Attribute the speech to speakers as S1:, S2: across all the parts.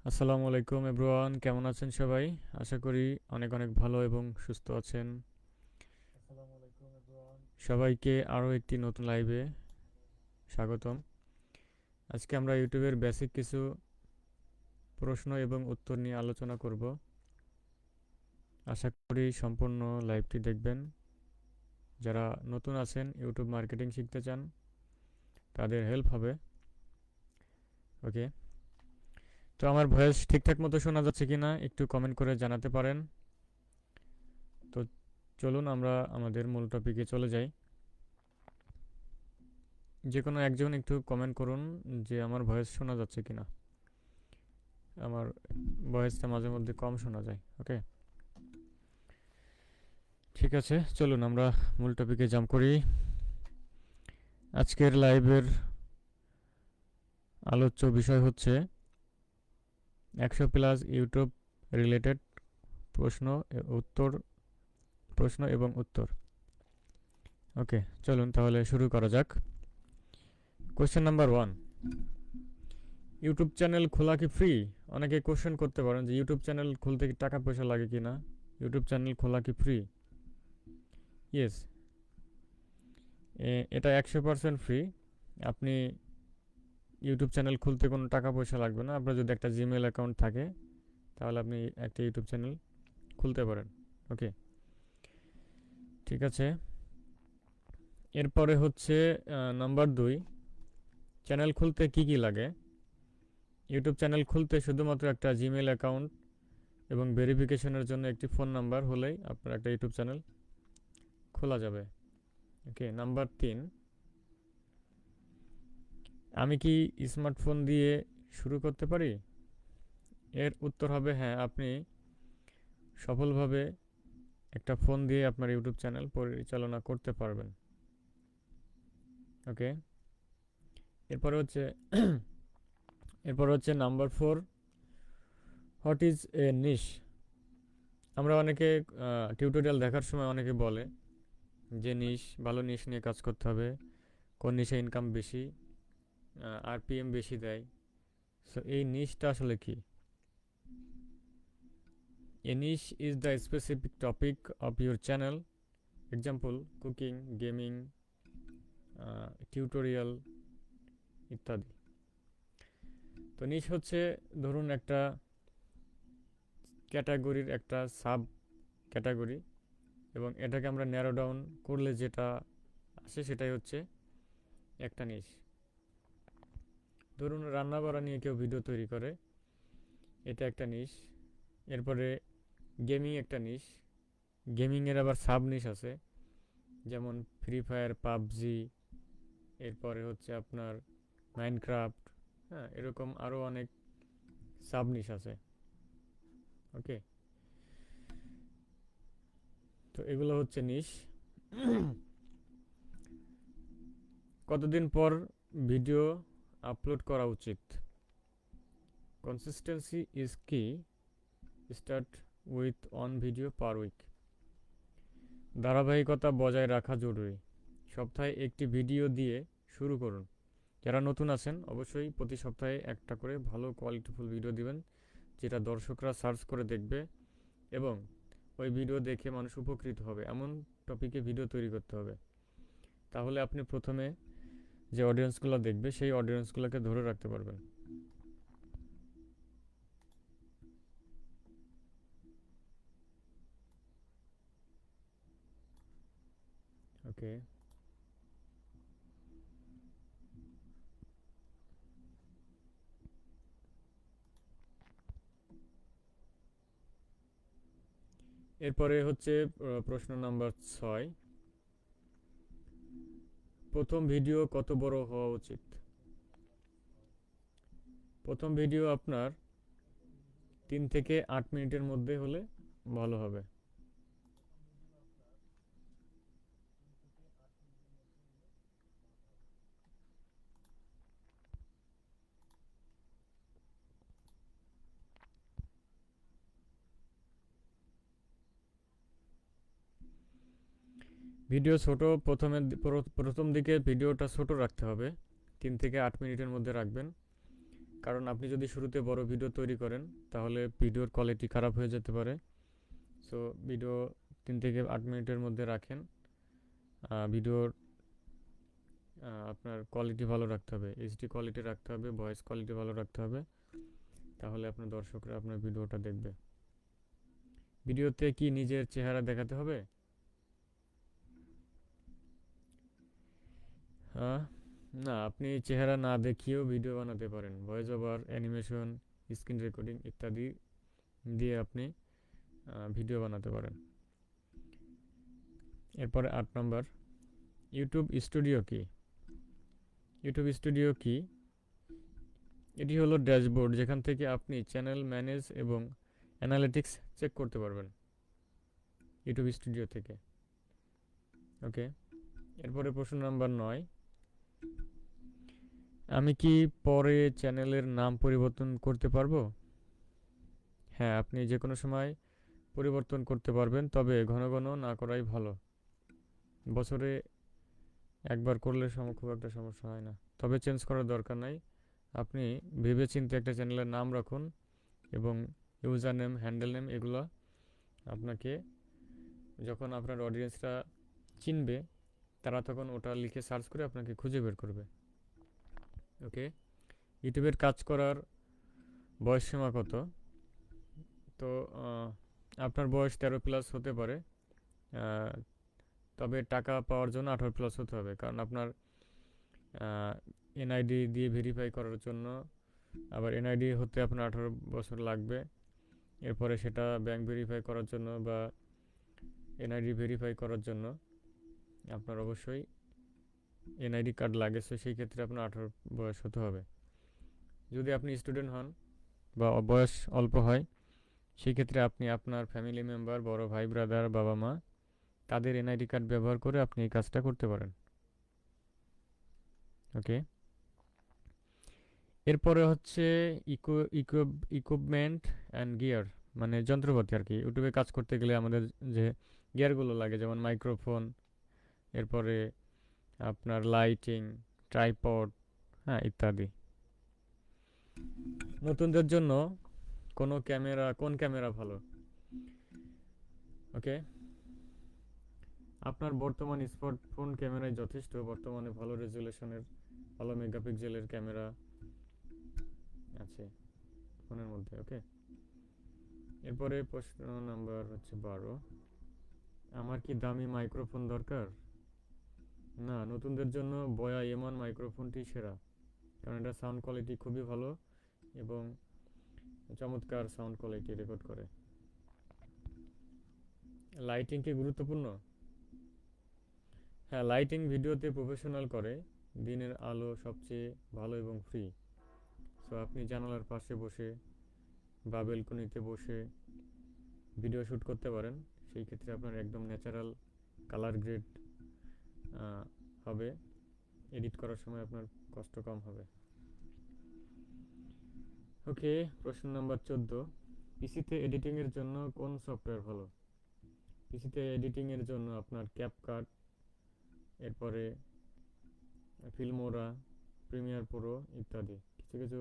S1: আসসালামু আলাইকুম এভরিওয়ান, কেমন আছেন সবাই? আশা করি অনেক অনেক ভালো এবং সুস্থ আছেন। সবাইকে আরও একটি নতুন লাইভে স্বাগতম। আজকে আমরা ইউটিউবের বেসিক কিছু প্রশ্ন এবং উত্তর নিয়ে আলোচনা করব। আশা করি সম্পূর্ণ লাইভটি দেখবেন। যারা নতুন আছেন, ইউটিউব মার্কেটিং শিখতে চান, তাদের হেল্প হবে। ওকে, তো আমার ভয়েস ঠিকঠাক মতো শোনা যাচ্ছে কিনা একটু কমেন্ট করে জানাতে পারেন। তো চলুন আমরা আমাদের মূল টপিকে চলে যাই। যে কোনো একজন একটু কমেন্ট করুন যে আমার ভয়েস শোনা যাচ্ছে কিনা। আমার ভয়েসটা মাঝে মধ্যে কম শোনা যায়। ওকে, ঠিক আছে, চলুন আমরা মূল টপিকে জাম্প করি। আজকের লাইভের আলোচ্য বিষয় হচ্ছে 100+ ইউটিউব রিলেটেড প্রশ্ন উত্তর প্রশ্ন এবং উত্তর। ওকে, চলুন তাহলে শুরু করা যাক। কোয়েশ্চেন নাম্বার 1, ইউটিউব চ্যানেল খোলা কি ফ্রি? অনেকে কোশ্চেন করতে পারেন যে ইউটিউব চ্যানেল খুলতে কি টাকা পয়সা লাগে কি না। ইউটিউব চ্যানেল খোলা কি ফ্রি? ইয়েস, এটা 100% ফ্রি। আপনি ইউটিউব চ্যানেল খুলতে কোনো টাকা পয়সা লাগবে না। আপনার যদি একটা জিমেল অ্যাকাউন্ট থাকে তাহলে আপনি একটা ইউটিউব চ্যানেল খুলতে পারেন। ওকে, ঠিক আছে। এরপরে হচ্ছে নাম্বার 2, চ্যানেল খুলতে কি কি লাগে? ইউটিউব চ্যানেল খুলতে শুধুমাত্র একটা জিমেল অ্যাকাউন্ট এবং ভেরিফিকেশনের জন্য একটি ফোন নাম্বার হলেই আপনার একটা ইউটিউব চ্যানেল খোলা যাবে। ওকে, নাম্বার 3, আমি কি স্মার্টফোন দিয়ে শুরু করতে পারি? এর উত্তর হবে হ্যাঁ, আপনি সফলভাবে একটা ফোন দিয়ে আপনার ইউটিউব চ্যানেল পরিচালনা করতে পারবেন। ওকে, এরপরে হচ্ছে নাম্বার 4, হোয়াট ইজ এ নিশ? আমরা অনেকে টিউটোরিয়াল দেখার সময় অনেকে বলে যে নিশ, ভালো নিশ নিয়ে কাজ করতে হবে, কোন নিশে ইনকাম বেশি, আরপিএম বেশি দেয়। সো এই নিশটা আসলে কি? A niche is the specific topic of your channel. Example, cooking, gaming, tutorial ইত্যাদি। তো নিশ হচ্ছে ধরুন একটা ক্যাটাগরির একটা সাব ক্যাটাগরি, এবং এটাকে আমরা ন্যারো ডাউন করলে যেটা আসে সেটাই হচ্ছে একটা নিশ। ধরুন রান্না বাড়া নিয়ে কেউ ভিডিও তৈরি করে, এটা একটা নিশ। এরপরে গেমিং একটা নিশ। গেমিংয়ের আবার সাব নিশ আছে, যেমন ফ্রি ফায়ার, পাবজি, এরপরে হচ্ছে আপনার মাইনক্রাফট। হ্যাঁ, এরকম আরও অনেক সাবনিশ আছে। ওকে, তো এগুলো হচ্ছে নিশ। কতদিন পর ভিডিও আপলোড করা উচিত? Consistency is key, start with one video per week. ধারাবাহিকতা বজায় রাখা জরুরি। সপ্তাহে একটি ভিডিও দিয়ে শুরু করুন। যারা নতুন আছেন অবশ্যই প্রতি সপ্তাহে একটা করে ভালো কোয়ালিটিফুল ভিডিও দিবেন, যেটা দর্শকরা সার্চ করে দেখবে এবং ওই ভিডিও দেখে মানুষ উপকৃত হবে এমন টপিকে ভিডিও তৈরি করতে হবে। তাহলে আপনি প্রথমে যে অডিয়েন্সগুলো দেখবে সেই অডিয়েন্সগুলোকে ধরে রাখতে পারবেন। ওকে, এরপরে হচ্ছে প্রশ্ন নাম্বার 6, প্রথম ভিডিও কত বড় হওয়া উচিত? প্রথম ভিডিও আপনার 3 থেকে 8 মিনিটের মধ্যে হলে ভালো হবে। ভিডিও ছোট, প্রথম দিকে ভিডিওটা ছোট রাখতে হবে, 3 থেকে 8 মিনিটের মধ্যে রাখবেন। কারণ আপনি যদি শুরুতে বড় ভিডিও তৈরি করেন তাহলে ভিডিওর কোয়ালিটি খারাপ হয়ে যেতে পারে। সো ভিডিও 3 থেকে 8 মিনিটের মধ্যে রাখেন। ভিডিওর আপনার কোয়ালিটি ভালো রাখতে হবে, এইচডি কোয়ালিটি রাখতে হবে, ভয়েস কোয়ালিটি ভালো রাখতে হবে, তাহলে আপনার দর্শকরা আপনার ভিডিওটা দেখবে। ভিডিওতে কি নিজের চেহারা দেখাতে হবে? আহ, না, আপনি চেহারা না দেখিয়েও ভিডিও বানাতে পারেন। Voice over, animation, screen recording ইত্যাদি দিয়ে আপনি ভিডিও বানাতে পারেন। এরপরে 8 নম্বর, ইউটিউব স্টুডিও কি? ইউটিউব স্টুডিও কি? এটি হলো ড্যাশবোর্ড যেখান থেকে আপনি চ্যানেল ম্যানেজ এবং অ্যানালিটিক্স চেক করতে পারবেন ইউটিউব স্টুডিও থেকে। ওকে, এরপরে প্রশ্ন নাম্বার 9, আমি কি পরে চ্যানেলের নাম পরিবর্তন করতে পারবো? হ্যাঁ, আপনি যে কোনো সময় পরিবর্তন করতে পারবেন, তবে ঘন ঘন না করাই ভালো। বছরে একবার করলে খুব একটা সমস্যা হয় না, তবে চেঞ্জ করার দরকার নাই। আপনি ভেবেচিন্তে একটা চ্যানেলের নাম রাখুন এবং ইউজার নেম, হ্যান্ডেল নেম এগুলো আপনাকে, যখন আপনার অডিয়েন্সরা চিনবে তারা তখন ওটা লিখে সার্চ করে আপনাকে খুঁজে বের করবে। ওকে, ইউটিউবের কাজ করার বয়সসীমা কত? তো আপনার বয়স 13+ হতে পারে, তবে টাকা পাওয়ার জন্য 18+ হতে হবে, কারণ আপনার এনআইডি দিয়ে ভেরিফাই করার জন্য, আবার এনআইডি হতে আপনার 18 বছর লাগবে। এরপরে সেটা ব্যাংক ভেরিফাই করার জন্য বা এনআইডি ভেরিফাই করার জন্য আপনার অবশ্যই এনআইডি কার্ড লাগে। সো সেই ক্ষেত্রে আপনার 18 বয়স হতে হবে। যদি আপনি স্টুডেন্ট হন বা বয়স অল্প হয়, সেই ক্ষেত্রে আপনি আপনার ফ্যামিলি মেম্বার, বড় ভাই, ব্রাদার, বাবা মা, তাদের এনআইডি কার্ড ব্যবহার করে আপনি এই কাজটা করতে পারেন। ওকে, এরপরে হচ্ছে ইকুইপমেন্ট অ্যান্ড গিয়ার, মানে যন্ত্রপাতি আর কি। ইউটিউবে কাজ করতে গেলে আমাদের যে গিয়ারগুলো লাগে, যেমন মাইক্রোফোন, এরপরে আপনার লাইটিং, ট্রাইপড, হ্যাঁ ইত্যাদি। নতুনদের জন্য কোন ক্যামেরা ভালো? ওকে, আপনার বর্তমান স্মার্টফোন ক্যামেরায় যথেষ্ট। বর্তমানে ভালো রেজুলেশনের, ভালো মেগাপিক্সেলের ক্যামেরা আছে ফোনের মধ্যে। ওকে, এরপরে প্রশ্ন নাম্বার হচ্ছে 12, আমার কি দামি মাইক্রোফোন দরকার? না, নতুনদের জন্য বয়া এমন মাইক্রোফোনটি সেরা, কারণ এটা সাউন্ড কোয়ালিটি খুবই ভালো এবং চমৎকার সাউন্ড কোয়ালিটি রেকর্ড করে। লাইটিং কি গুরুত্বপূর্ণ? হ্যাঁ, লাইটিং ভিডিওতে প্রফেশনাল করে। দিনের আলো সবচেয়ে ভালো এবং ফ্রি। সো আপনি জানালার পাশে বসে বা বেলকনিতে বসে ভিডিও শ্যুট করতে পারেন। সেই ক্ষেত্রে আপনার একদম ন্যাচারাল কালার গ্রেড হবে। এডিট করার সময় আপনার কষ্ট কম হবে। ওকে, প্রশ্ন নাম্বার 14, পিসিতে এডিটিংয়ের জন্য কোন সফটওয়্যার ভালো? পিসিতে এডিটিংয়ের জন্য আপনার ক্যাপকাট, এরপরে ফিল্মোরা, প্রিমিয়ার প্রো ইত্যাদি। কিছু কিছু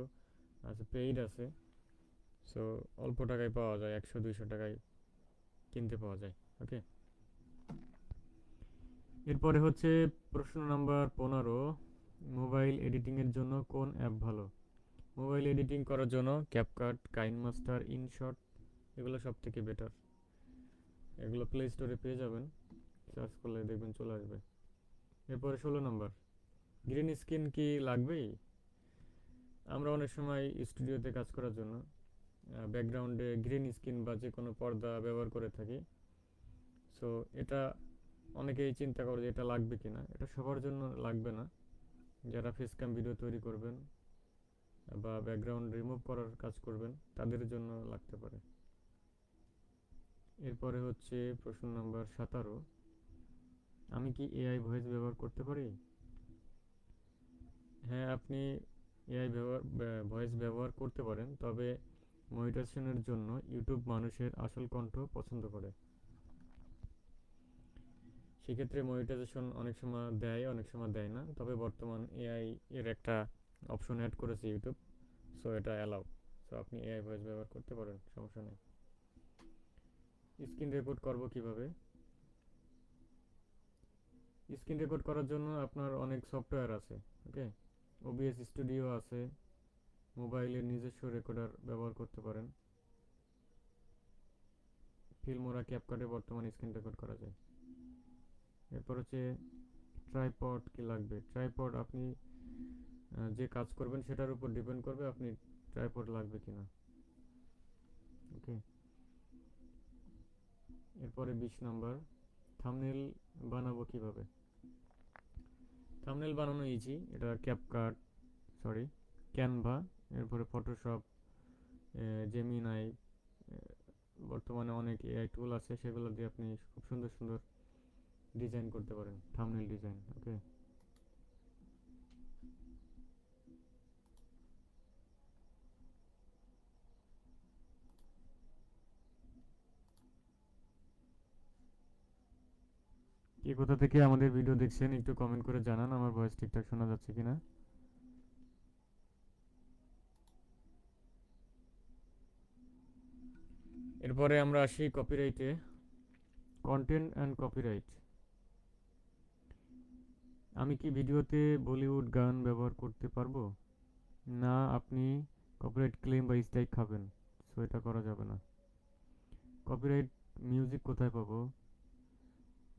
S1: আছে, পেইড আছে। সো অল্প টাকায় পাওয়া যায়, 100-200 টাকায় কিনতে পাওয়া যায়। ওকে, এরপরে হচ্ছে প্রশ্ন নাম্বার 15, মোবাইল এডিটিংয়ের জন্য কোন অ্যাপ ভালো? মোবাইল এডিটিং করার জন্য ক্যাপকাট, কাইনমাস্টার, ইনশট এগুলো সব থেকে বেটার। এগুলো প্লে স্টোরে পেয়ে যাবেন, সার্চ করলে দেখবেন চলে আসবে। এরপরে 16 নম্বর, গ্রিন স্ক্রিন কি লাগবেই? আমরা অনেক সময় স্টুডিওতে কাজ করার জন্য ব্যাকগ্রাউন্ডে গ্রিন স্ক্রিন বা যে কোনো পর্দা ব্যবহার করে থাকি। সো এটা অনেকেই চিন্তা করে যে এটা লাগবে কিনা। এটা সবার জন্য লাগবে না। যারা ফেস ক্যাম ভিডিও তৈরি করবেন বা ব্যাকগ্রাউন্ড রিমুভ করার কাজ করবেন তাদের জন্য লাগতে পারে। এরপরে হচ্ছে প্রশ্ন নাম্বার 17, আমি কি এআই ভয়েস ব্যবহার করতে পারি? হ্যাঁ, আপনি এআই ভয়েস ব্যবহার করতে পারেন, তবে মনিটাইজেশনের জন্য ইউটিউব মানুষের আসল কণ্ঠ পছন্দ করে। সেক্ষেত্রে মনিটাইজেশন অনেক সময় দেয়, অনেক সময় দেয় না, তবে বর্তমান এআই এর একটা অপশন অ্যাড করেছে ইউটিউব। সো সো এটা অ্যালাউ। সো আপনি এআই ভয়েস ব্যবহার করতে পারেন, সমস্যা নেই। স্ক্রিন রেকর্ড করব কিভাবে? স্ক্রিন রেকর্ড করার জন্য আপনার অনেক সফটওয়্যার আছে। ওকে, ওবিএস স্টুডিও আছে, মোবাইলের নিজস্ব রেকর্ডার ব্যবহার করতে পারেন। ফিল্মোরা ক্যাপকাটে বর্তমানে স্ক্রিন রেকর্ড করা যায়। এরপর হচ্ছে ট্রাইপড কি লাগবে। ট্রাইপড আপনি যে কাজ করবেন সেটার উপর ডিপেন্ড করবে আপনি ট্রাইপড লাগবে কিনা। ওকে, এরপরে 20 নাম্বার, থাম্বনেল বানাবো কিভাবে। থাম্বনেল বানানো ইজি, এটা ক্যাপকাট, সরি ক্যানভা, এরপরে ফটোশপ, জেমিনাই, বর্তমানে অনেক এআই টুল আছে, সেগুলো দিয়ে আপনি খুব সুন্দর সুন্দর ডিজাইন করতে পারেন, থাম্বনেল ডিজাইন। ওকে, কে কোথা থেকে আমাদের ভিডিও দেখছেন একটু কমেন্ট করে জানান, আমার ভয়েস ঠিকঠাক শোনা যাচ্ছে কিনা। এরপরে আমরা আসি কপিরাইটে। Content and copyright. আমি কি ভিডিওতে বলিউড গান ব্যবহার করতে পারবো? না, আপনি কপিরাইট ক্লেম বা স্ট্রাইক খাবেন, সো এটা করা যাবে না। কপিরাইট মিউজিক কোথায় পাবো?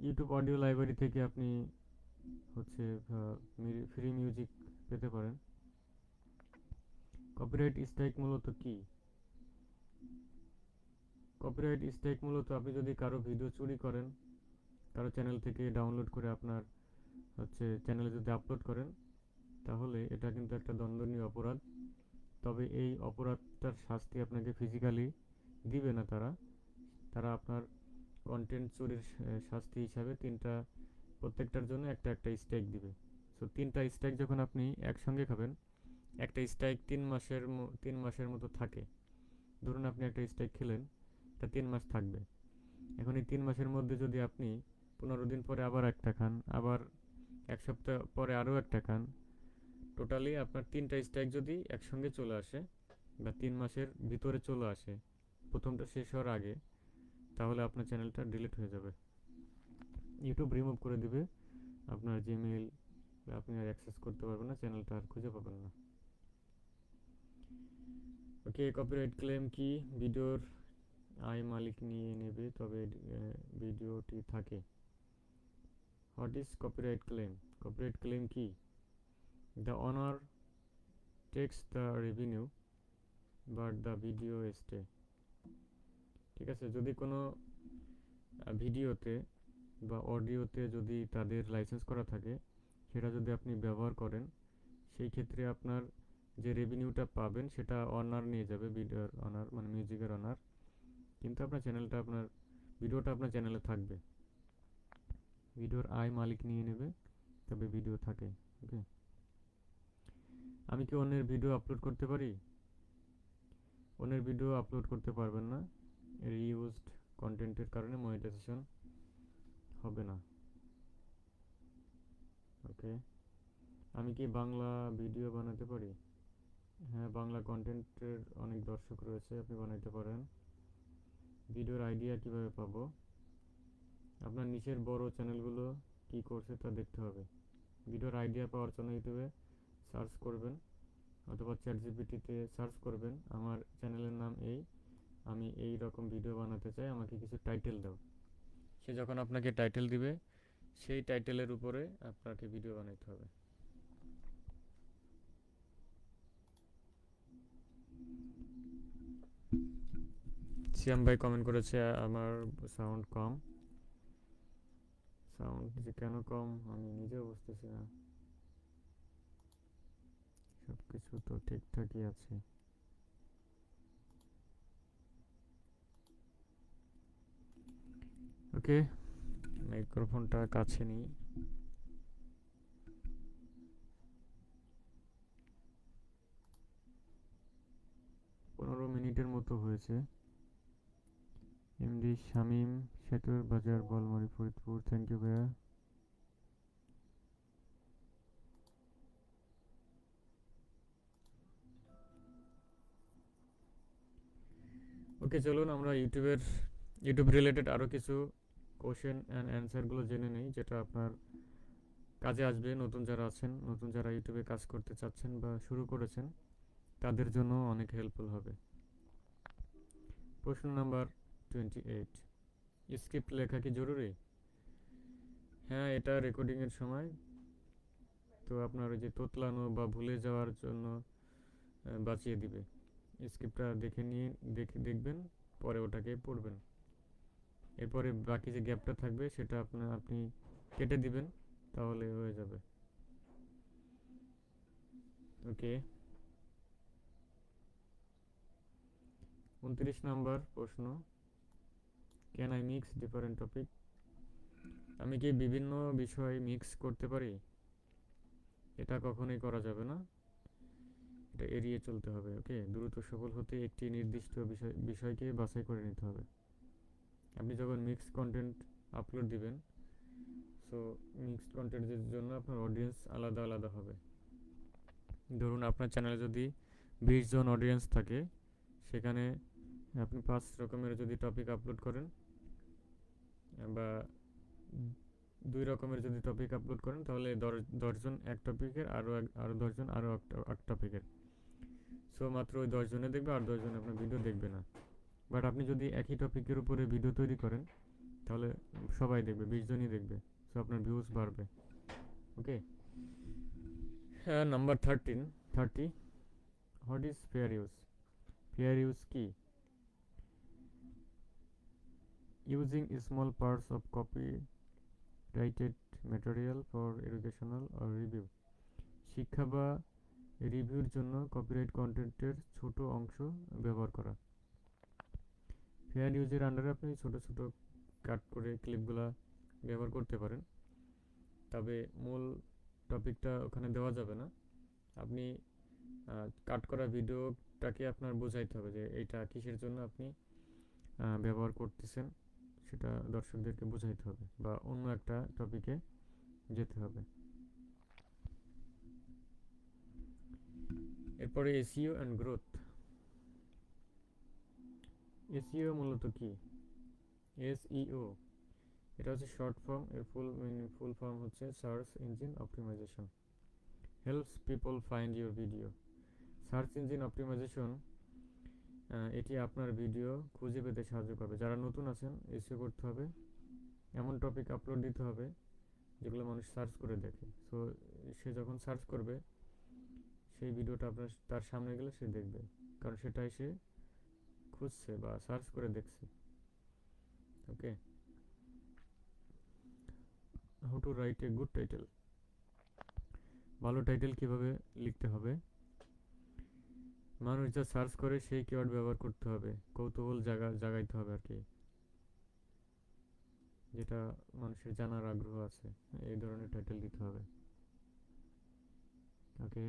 S1: ইউটিউব অডিও লাইব্রেরি থেকে আপনি হচ্ছে ফ্রি মিউজিক পেতে পারেন। কপিরাইট স্ট্রাইক মূলত কি? কপিরাইট স্ট্রাইক মূলত আপনি যদি কারো ভিডিও চুরি করেন, কারো চ্যানেল থেকে ডাউনলোড করে আপনার হচ্ছে চ্যানেলে যদি আপলোড করেন, তাহলে এটা কিন্তু একটা দণ্ডনীয় অপরাধ। তবে এই অপরাধটার শাস্তি আপনাকে ফিজিক্যালি দিবে না, তারা তারা আপনার কন্টেন্ট চুরির শাস্তি হিসাবে প্রত্যেকটার জন্য একটা একটা স্ট্রাইক দিবে। সো 3টা স্ট্রাইক যখন আপনি একসঙ্গে খাবেন, একটা স্ট্রাইক 3 মাসের মতো থাকে। ধরুন আপনি একটা স্ট্রাইক খেলেন, এটা 3 মাস থাকবে। এখন এই 3 মাসের মধ্যে যদি আপনি 15 দিন পরে আবার একটা খান, আবার 1 সপ্তাহ পরে আরও একটা খান, টোটালি আপনার 3টা স্ট্রাইক যদি একসঙ্গে চলে আসে বা 3 মাসের ভিতরে চলে আসে, প্রথমটা শেষ হওয়ার আগে, তাহলে আপনার চ্যানেলটা ডিলিট হয়ে যাবে। ইউটিউব রিমুভ করে দিবে আপনার জিমেইল, আপনি আর অ্যাক্সেস করতে পারবেন না, চ্যানেলটা আর খুঁজে পাবেন না। ওকে, কপিরাইট ক্লেম কি? ভিডিওর আয় মালিক নিয়ে নেবে তবে ভিডিওটি থাকে। What is copyright claim? Copyright claim কি? The owner takes the revenue but the video stay. ঠিক আছে, যদি কোনো ভিডিওতে বা অডিওতে যদি তাদের লাইসেন্স করা থাকে, সেটা যদি আপনি ব্যবহার করেন, সেই ক্ষেত্রে আপনার যে রেভিনিউটা পাবেন সেটা অনার নিয়ে যাবে, ভিডিওর অনার মানে মিউজিকের অনার, কিন্তু আপনার ভিডিওটা আপনার চ্যানেলে থাকবে। ভিডিওর আয় মালিক নিয়ে নেবে তবে ভিডিও থাকে। ওকে, আমি কি অন্যের ভিডিও আপলোড করতে পারি? অন্যের ভিডিও আপলোড করতে পারবেন না, রিইউজড কন্টেন্টের কারণে মনিটাইজেশন হবে না। ওকে, আমি কি বাংলা ভিডিও বানাতে পারি? হ্যাঁ, বাংলা কন্টেন্টের অনেক দর্শক রয়েছে, আপনি বানাইতে পারেন। ভিডিওর আইডিয়া কিভাবে পাবো? আপনার নিচের বড় চ্যানেলগুলো কি করছে তা দেখতে হবে। ভিডিওর আইডিয়া পাওয়ার জন্য ইউটিউবে সার্চ করবেন অথবা চ্যাটজিপিটিতে সার্চ করবেন, আমার চ্যানেলের নাম এই, আমি এই রকম ভিডিও বানাতে চাই, আমাকে কিছু টাইটেল দাও। সে যখন আপনাকে টাইটেল দিবে, সেই টাইটেলের উপরে আপনাকে ভিডিও বানাইতে হবে। সিয়াম ভাই কমেন্ট করেছে আমার সাউন্ড কম। সাউন্ড যে কেন কম আমি নিজেও বুঝতেছি না, সব কিছু তো ঠিকঠাকই আছে। ওকে, মাইক্রোফোনটা কাছে নিই। 15 মিনিটের মতো হয়েছে। এমডি শামীম, সেতুর বাজার, বলমারি, ফরিদপুর। থ্যাংক ইউ ভাইয়া। ওকে, চলুন আমরা ইউটিউব রিলেটেড আরও কিছু কোশ্চেন অ্যান্ড অ্যান্সারগুলো জেনে নিই, যেটা আপনার কাজে আসবে। নতুন যারা ইউটিউবে কাজ করতে চাচ্ছেন বা শুরু করেছেন, তাদের জন্য অনেক হেল্পফুল হবে। প্রশ্ন নাম্বার 28, স্ক্রিপ্ট লেখা কি জরুরি? হ্যাঁ, এটা রেকর্ডিংয়ের সময় তো আপনার ওই যে তোতলানো বা ভুলে যাওয়ার জন্য বাঁচিয়ে দিবে। স্ক্রিপ্টটা দেখবেন, পরে ওটাকে পড়বেন। এরপরে বাকি যে গ্যাপটা থাকবে সেটা আপনি কেটে দিবেন, তাহলে হয়ে যাবে। ওকে, 29 নাম্বার প্রশ্ন, can I mix different topic? আমি কি বিভিন্ন বিষয় মিক্স করতে পারি? এটা কখনোই করা যাবে না, এটা এড়িয়ে চলতে হবে। ওকে, দ্রুত সফল হতে একটি নির্দিষ্ট বিষয়কে বাছাই করে নিতে হবে। আপনি যখন মিক্সড কন্টেন্ট আপলোড দিবেন, সো মিক্সড কন্টেন্টের জন্য আপনার অডিয়েন্স আলাদা আলাদা হবে। ধরুন আপনার চ্যানেলে যদি 20 জন অডিয়েন্স থাকে, সেখানে আপনি 5 রকমের যদি টপিক আপলোড করেন, বা 2 রকমের যদি টপিক আপলোড করেন, তাহলে 10 জন এক টপিকের, আরও 10 জন আরও এক টপিকের। সো মাত্র ওই 10 জনে দেখবে, আর 10 জন আপনার ভিডিও দেখবে না। বাট আপনি যদি একই টপিকের উপরে ভিডিও তৈরি করেন, তাহলে সবাই দেখবে, 20 জনই দেখবে। সো আপনার ভিউজ বাড়বে। ওকে, হ্যাঁ, number 30, what is fair use? Fair use কি? Using small parts of copyrighted material for educational or review. শিক্ষা বা রিভিউর জন্য কপিরাইট কন্টেন্টের ছোট অংশ ব্যবহার করা। ফেয়ার ইউজের আন্ডারে আপনি ছোট ছোট কাট করে ক্লিপগুলা ব্যবহার করতে পারেন, তবে মূল টপিকটা ওখানে দেওয়া যাবে না। আপনি কাট করা ভিডিওটাকে আপনার বোঝাইতে হবে যে এইটা কিসের জন্য আপনি ব্যবহার করতেছেন, সেটা দর্শকদেরকে বোঝাইতে হবে, বা অন্য একটা টপিকে যেতে হবে। এরপরে এসইও অ্যান্ড গ্রোথ। এসইও মূলত কি? এসইও এটা হচ্ছে শর্ট ফর্ম, এর ফুল ফর্ম হচ্ছে search engine optimisation. Helps people find your video. Search engine optimisation এটি আপনার ভিডিও খুঁজে পেতে সাহায্য করবে। যারা নতুন আছেন, এসইও করতে হবে, এমন টপিক আপলোড দিতে হবে যেগুলো মানুষ সার্চ করে দেখে। সো সে যখন সার্চ করবে, সেই ভিডিওটা আপনার তার সামনে গেলে সে দেখবে, কারণ সেটাই সে খুঁজছে বা সার্চ করে দেখছে। Okay, how to write a good title. ভালো টাইটেল কিভাবে লিখতে হবে? মানুষ যা সার্চ করে সেই কিওয়ার্ড ব্যবহার করতে হবে, কৌতূহল জাগাইতে হবে আর কি, যেটা মানুষের জানার আগ্রহ আছে, এই ধরনের টাইটেল দিতে হবে। ওকে,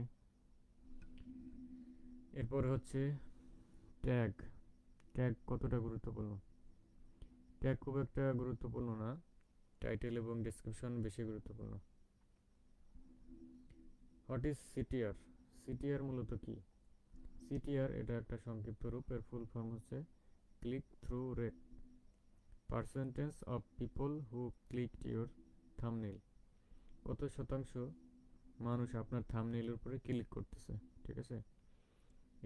S1: এরপর হচ্ছে ট্যাগ। ট্যাগ কতটা গুরুত্বপূর্ণ? ট্যাগ খুব একটা গুরুত্বপূর্ণ না, টাইটেল এবং ডেসক্রিপশন বেশি গুরুত্বপূর্ণ। What is CTR? সিটিআর মূলত কি? সিটিআর এটা একটা সংক্ষিপ্ত রূপ, এর ফুল ফর্ম হচ্ছে click through rate, percentage of people who clicked your thumbnail. কত শতাংশ মানুষ আপনার থাম্বনেইলের উপরে ক্লিক করতেছে, ঠিক আছে?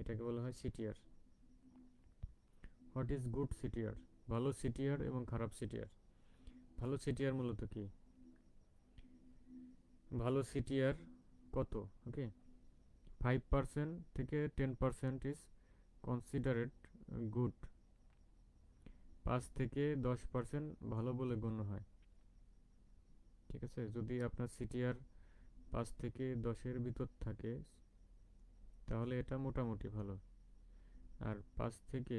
S1: এটাকে বলা হয় CTR. What is good CTR? ভালো সিটিআর এবং খারাপ সিটিআর। ভালো সিটিআর মূলত কি? ভালো সিটিআর কত? ওকে, 5% থেকে 10% ইজ কনসিডারেড গুড। 5 থেকে 10% ভালো বলে গণ্য হয়, ঠিক আছে? যদি আপনার সিটিআর 5 থেকে 10-এর ভিতর থাকে, তাহলে এটা মোটামুটি ভালো। আর 5 থেকে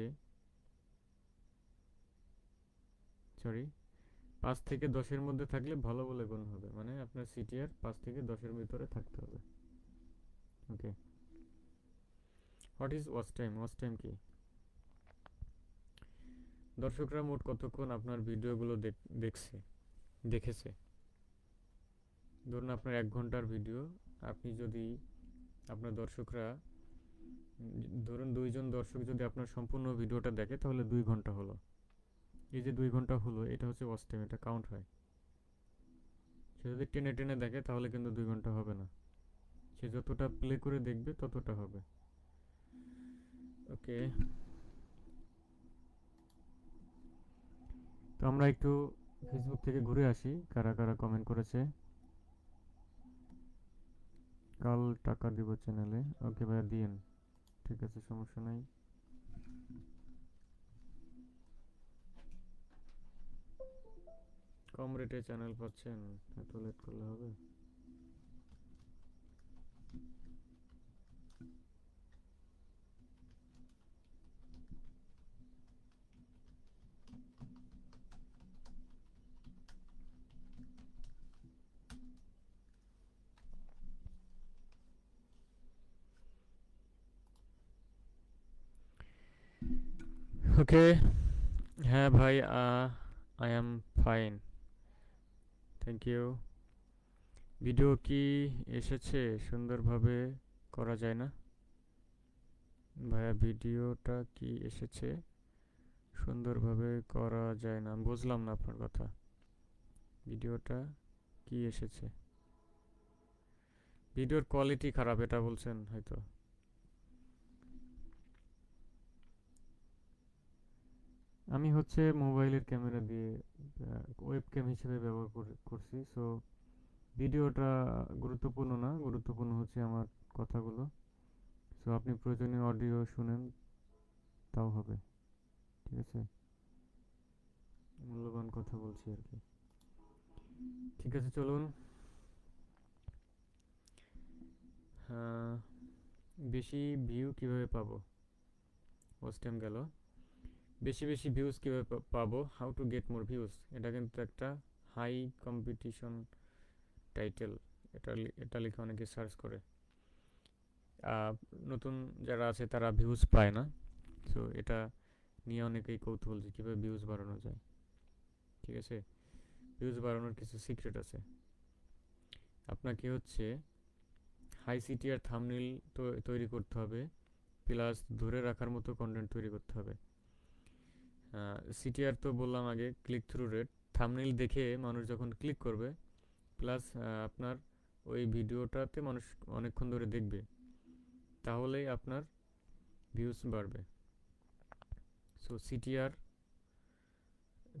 S1: 10-এর মধ্যে থাকলে ভালো বলে গণ্য হবে, মানে আপনার সিটিআর 5 থেকে 10-এর ভিতরে থাকতে হবে। Okay, what is watch time? Watch time কি? দর্শকরা মোট কতক্ষণ আপনার ভিডিওগুলো দেখেছে। ধরুন আপনার 1 ঘন্টার ভিডিও, আপনি যদি আপনার দর্শকরা ধরুন 2 জন দর্শক যদি আপনার সম্পূর্ণ ভিডিওটা দেখে তাহলে 2 ঘন্টা হলো। এই যে 2 ঘন্টা হলো এটা হচ্ছে ওয়াচ টাইম, এটা কাউন্ট হয়। সে যদি টেনে টেনে দেখে তাহলে কিন্তু 2 ঘন্টা হবে না, সে যতটা প্লে করে দেখবে ততটা হবে। ওকে, তো আমরা একটু ফেসবুক থেকে ঘুরে আসি, কারা কারা কমেন্ট করেছে। কাল টাকা দিব চ্যানেলে, ওকে ভাইয়া দিয়েন, ঠিক আছে সমস্যা নাই। কম রেটে চ্যানেল পাচ্ছেন, এত লেট করলে হবে? ওকে, হ্যাঁ ভাই, I am fine, thank you. Video কি এসেছে সুন্দরভাবে করা যায় না? ভাইয়া ভিডিওটা কি এসেছে সুন্দরভাবে করা যায় না, বুঝলাম না আপনার কথা। ভিডিওটা কি এসেছে? ভিডিওর কোয়ালিটি খারাপ এটা বলছেন হয়তো। আমি হচ্ছে মোবাইলের ক্যামেরা দিয়ে ওয়েবক্যাম হিসেবে ব্যবহার করছি, সো ভিডিওটা গুরুত্বপূর্ণ না, গুরুত্বপূর্ণ হচ্ছে আমার কথাগুলো। সো আপনি প্রয়োজনীয় অডিও শুনেন তাও হবে, ঠিক আছে? মূল্যবান কথা বলছি আর কি। ঠিক আছে চলুন। আহ, বেশি ভিউ কিভাবে পাবো? ওয়াচ টাইম গেল। বেশি বেশি ভিউজ কিভাবে পাবো, how to get more views, এটা কিন্তু একটা হাই কম্পিটিশন টাইটেল। এটা লিখে অনেকে সার্চ করে। আহ, নতুন যারা আছে তারা ভিউজ পায় না, সো এটা নিয়ে অনেকেই কৌতূহল যে কীভাবে ভিউজ বাড়ানো যায়। ঠিক আছে, ভিউজ বাড়ানোর কিছু সিক্রেট আছে। আপনাকে হচ্ছে হাই সিটিআর থাম্বনেল তৈরি করতে হবে, প্লাস ধরে রাখার মতো কন্টেন্ট তৈরি করতে হবে। সিটিআর তো বললাম আগে, ক্লিক থ্রু রেট, থাম্বনেল দেখে মানুষ যখন ক্লিক করবে, প্লাস আপনার ওই ভিডিওটাতে মানুষ অনেকক্ষণ ধরে দেখবে, তাহলেই আপনার ভিউজ বাড়বে। সো সিটিআর,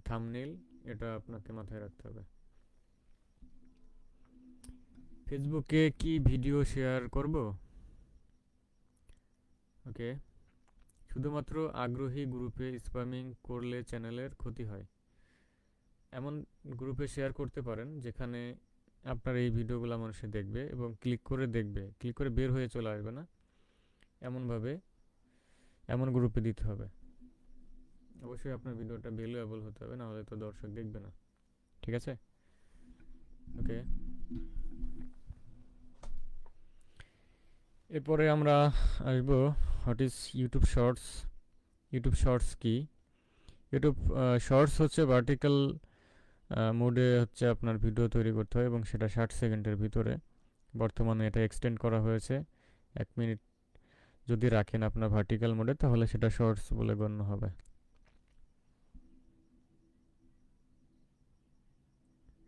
S1: থাম্বনেল, এটা আপনাকে মাথায় রাখতে হবে। ফেসবুকে কি ভিডিও শেয়ার করব? ওকে, শুধুমাত্র আগ্রহী গ্রুপে স্প্যামিং করলে চ্যানেলের ক্ষতি হয়। এমন গ্রুপে শেয়ার করতে পারেন যেখানে আপনার এই ভিডিওগুলো মানুষে দেখবে এবং ক্লিক করে দেখবে, ক্লিক করে বের হয়ে চলে আসবে না, এমনভাবে এমন গ্রুপে দিতে হবে। অবশ্যই আপনার ভিডিওটা ভ্যালুয়েবল হতে হবে, না হলে তো দর্শক দেখবে না। ঠিক আছে, ওকে। এরপরে আমরা আসব what is YouTube shorts. YouTube shorts কি? ইউটিউব শর্টস হচ্ছে ভার্টিক্যাল মোডে হচ্ছে আপনার ভিডিও তৈরি করতে হয় এবং সেটা 60 সেকেন্ডের ভিতরে। বর্তমানে এটা এক্সটেন্ড করা হয়েছে, 1 মিনিট যদি রাখেন আপনার ভার্টিক্যাল মোডে তাহলে সেটা শর্টস বলে গণ্য হবে।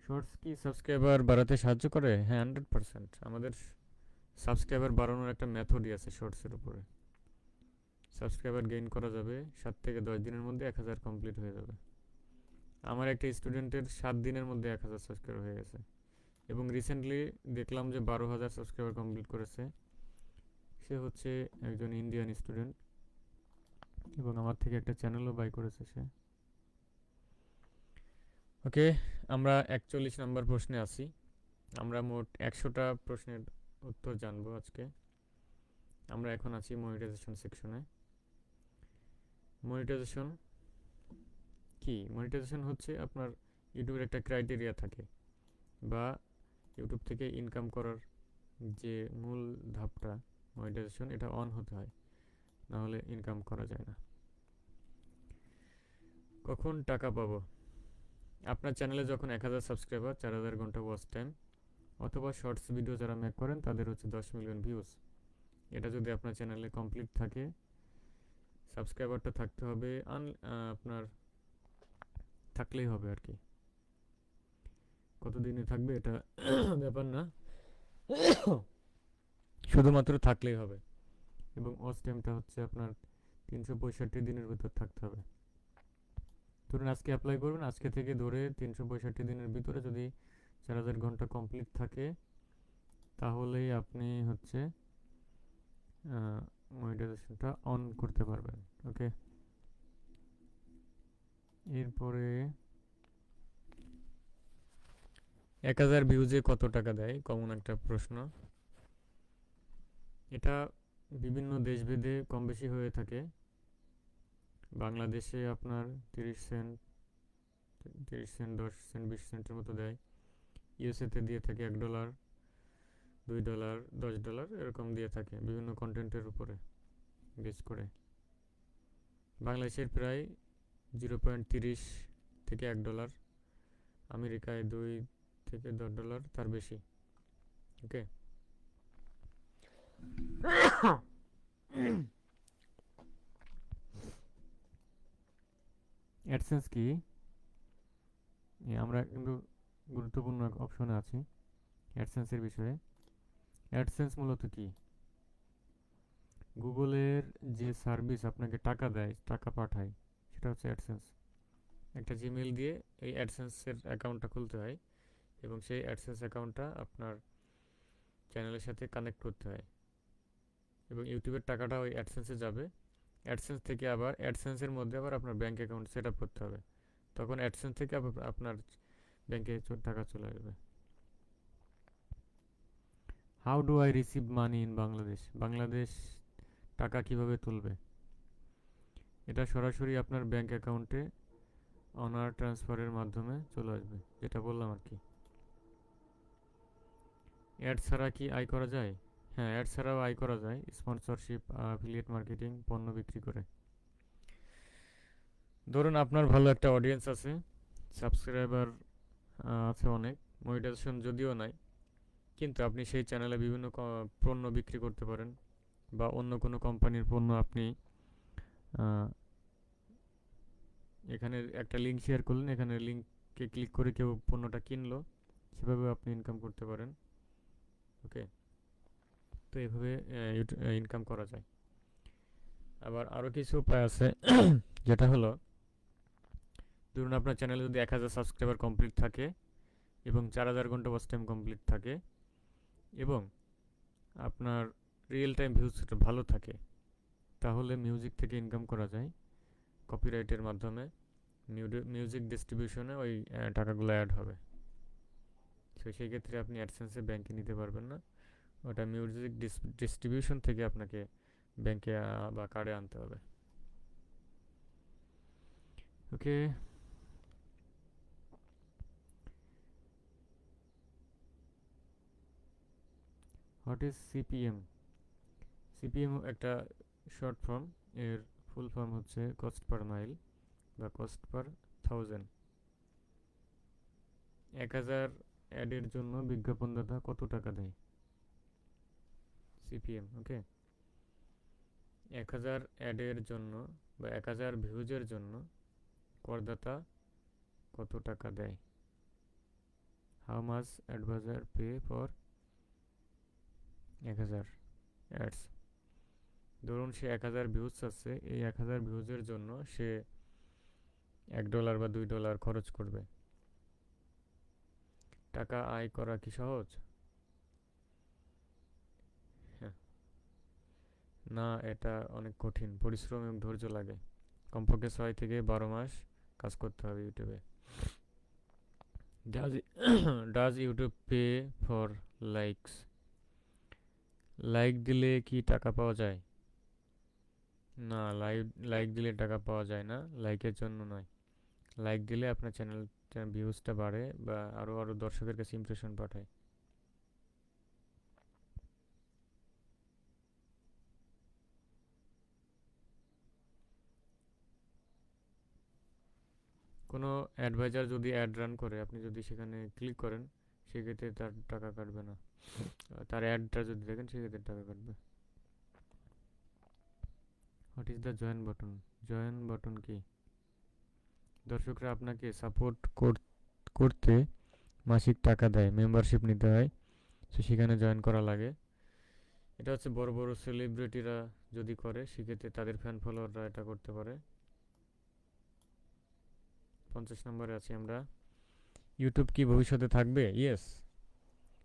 S1: শর্টস কি সাবস্ক্রাইবার বাড়াতে সাহায্য করে? হ্যাঁ, 100%। আমাদের সাবস্ক্রাইবার বাড়ানোর একটা মেথডই আছে শর্টসের উপরে। সাবস্ক্রাইবার গেইন করা যাবে, 7 থেকে 10 দিনের মধ্যে 1000 কমপ্লিট হয়ে যাবে। আমার একটা স্টুডেন্টের 7 দিনের মধ্যে 1000 সাবস্ক্রাইবার হয়ে গেছে, এবং রিসেন্টলি দেখলাম যে 12,000 সাবস্ক্রাইবার কমপ্লিট করেছে। সে হচ্ছে একজন ইন্ডিয়ান স্টুডেন্ট এবং আমার থেকে একটা চ্যানেলও বাই করেছে সে। ওকে, আমরা 41 নম্বর প্রশ্নে আছি। আমরা মোট 100টা প্রশ্নের উত্তর জানবো আজকে। আমরা এখন আছি মনিটাইজেশন সেকশনে। মনিটাইজেশন কি? মনিটাইজেশন হচ্ছে আপনার ইউটিউবের একটা ক্রাইটেরিয়া থাকে, বা ইউটিউব থেকে ইনকাম করার যে মূল ধাপটা মনিটাইজেশন, এটা অন হতে হয়, না হলে ইনকাম করা যায় না। কখন টাকা পাবো? আপনার চ্যানেলে যখন 1000 সাবস্ক্রাইবার, 4000 ঘন্টা ওয়াচ টাইম, অথবা শর্টস ভিডিও যারা মেক করেন তাদের হচ্ছে 10 মিলিয়ন ভিউজ, এটা যদি আপনার চ্যানেলে কমপ্লিট থাকে, সাবস্ক্রাইবারটা থাকতে হবে, আপনার থাকলেই হবে আর কি। কতদিনে থাকবে এটা ব্যাপার না, শুধুমাত্র থাকলেই হবে। এবং ওয়াচ টাইমটা হচ্ছে আপনার 365 দিনের ভিতর থাকতে হবে। ধরুন আজকে অ্যাপ্লাই করবেন, আজকে থেকে ধরে 365 দিনের ভিতরে যদি 4000 ঘন্টা কমপ্লিট থাকে, তাহলেই আপনি হচ্ছে মনিটাইজেশনটা অন করতে পারবেন। ওকে, এরপরে 1000 ভিউজে কত টাকা দেয়, কমন একটা প্রশ্ন। এটা বিভিন্ন দেশভেদে কম বেশি হয়ে থাকে। বাংলাদেশে আপনার 30 সেন্ট, 30 সেন্ট, 10 সেন্ট, 20 সেন্টের মতো দেয়। ইউএসএতে দিয়ে থাকে $1, $2, $10 এরকম দিয়ে থাকে বিভিন্ন কন্টেন্টের উপরে বেস করে। বাংলাদেশের প্রায় 0.30 থেকে $1, আমেরিকায় 2 থেকে $10, তার বেশি। ওকে, অ্যাডসেন্স কি? আমরা কিন্তু গুরুত্বপূর্ণ অপশনে আছি অ্যাডসেন্সের বিষয়ে। অ্যাডসেন্স মূলত কি? গুগলের যে সার্ভিস আপনাকে টাকা দেয়, টাকা পাঠায়, সেটা হচ্ছে অ্যাডসেন্স। একটা জিমেল দিয়ে এই অ্যাডসেন্সের অ্যাকাউন্টটা খুলতে হয় এবং সেই অ্যাডসেন্স অ্যাকাউন্টটা আপনার চ্যানেলের সাথে কানেক্ট করতে হয় এবং ইউটিউবের টাকাটা ওই অ্যাডসেন্সে যাবে। অ্যাডসেন্স থেকে আবার অ্যাডসেন্সের মধ্যে আবার আপনার ব্যাঙ্ক অ্যাকাউন্ট সেট আপ করতে হবে, তখন অ্যাডসেন্স থেকে আবার আপনার ব্যাঙ্কে টাকা চলে আসবে। How do I receive money in Bangladesh? Bangladesh টাকা কিভাবে তুলবে? এটা সরাসরি আপনার ব্যাঙ্ক অ্যাকাউন্টে অনার ট্রান্সফারের মাধ্যমে চলে আসবে, যেটা বললাম আর কি। অ্যাড ছাড়া কি আয় করা যায়? হ্যাঁ, অ্যাড ছাড়াও আয় করা যায়, স্পন্সরশিপ, অ্যাফিলিয়েট মার্কেটিং, পণ্য বিক্রি করে। ধরুন আপনার ভালো একটা অডিয়েন্স আছে, সাবস্ক্রাইবার আছে অনেক, মনিটাইজেশন যদিও নাই, কিন্তু আপনি সেই চ্যানেলে বিভিন্ন পণ্য বিক্রি করতে পারেন, বা অন্য কোনো কোম্পানির পণ্য আপনি আহ, এখানে একটা লিঙ্ক শেয়ার করলেন, এখানে লিঙ্কে ক্লিক করে কেউ পণ্যটা কিনলো, সেভাবে আপনি ইনকাম করতে পারেন। ওকে, তো এভাবে ইনকাম করা যায়। আবার আরও কিছু উপায় আছে যেটা হলো, ধরুন আপনার চ্যানেলে যদি 1000 সাবস্ক্রাইবার কমপ্লিট থাকে এবং 4000 ঘন্টা ওয়াচ টাইম কমপ্লিট থাকে এবং আপনার রিয়েল টাইম ভিউজটা ভালো থাকে, তাহলে মিউজিক থেকে ইনকাম করা যায় কপিরাইটের মাধ্যমে। মিউজিক ডিস্ট্রিবিউশনে ওই টাকাগুলো অ্যাড হবে। তো সেই ক্ষেত্রে আপনি অ্যাডসেন্সে ব্যাংকে নিতে পারবেন না, ওটা মিউজিক ডিস্ট্রিবিউশন থেকে আপনাকে ব্যাংকে বা কার্ডে আনতে হবে। Okay, what is CPM? CPM একটা শর্ট ফর্ম, এর ফুল ফর্ম হচ্ছে কস্ট পার মাইল বা কস্ট পার 1000। 1000 অ্যাডের জন্য বিজ্ঞাপনদাতা কত টাকা দেয়? সিপিএম। ওকে, 1000 অ্যাডের জন্য বা 1000 ভিউজের জন্য করদাতা কত টাকা দেয়? How much advertiser pay for 1000 ads. ধরুন সে 1000 ভিউজ আছে, এই 1000 ভিউজের জন্য সে $1 বা $2 খরচ করবে। টাকা আয় করা কি সহজ? হ্যাঁ, না, এটা অনেক কঠিন, পরিশ্রম এবং ধৈর্য লাগে। কমপক্ষে 6 থেকে 12 মাস কাজ করতে হবে ইউটিউবে। Does does YouTube pay for likes? Like দিলে কি টাকা পাওয়া যায়? না, লাইক দিলে টাকা পাওয়া যায় না, লাইকের জন্য নয়। লাইক দিলে আপনার চ্যানেল ভিউজটা বাড়ে বা আরও আরও দর্শকের কাছে ইমপ্রেশন পাঠায়। কোনো অ্যাডভাইজার যদি অ্যাড রান করে, আপনি যদি সেখানে ক্লিক করেন, সেক্ষেত্রে তার টাকা কাটবে না। তার অ্যাডটা যদি দেখেন, সেক্ষেত্রে টাকা কাটবে। What is the join button? Join button কি? দর্শকরা আপনাকে সাপোর্ট করতে মাসিক টাকা দেয়, মেম্বারশিপ নিতে হয়, তো সেখানে জয়েন করা লাগে। এটা হচ্ছে বড় বড় সেলিব্রিটিরা যদি করে সেক্ষেত্রে তাদের ফ্যান ফলোয়াররা এটা করতে পারে। 50 নম্বরে আছি আমরা। ইউটিউব কি ভবিষ্যতে থাকবে? Yes,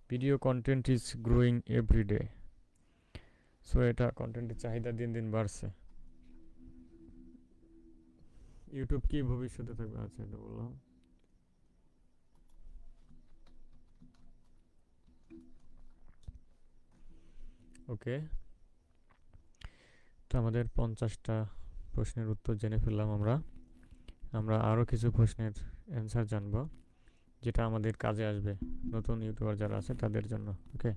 S1: video content is growing every day. So এটা কন্টেন্টের চাহিদা দিন দিন বাড়ছে। ইউটিউব কি ভবিষ্যতে থাকবে? আচ্ছা, এটা বললাম। ওকে, তো আমাদের 50টা প্রশ্নের উত্তর জেনে ফেললাম আমরা। আমরা আরও কিছু প্রশ্নের অ্যান্সার জানবো যেটা আমাদের কাজে আসবে, নতুন ইউটিউবার যারা আছে তাদের জন্য। Okay,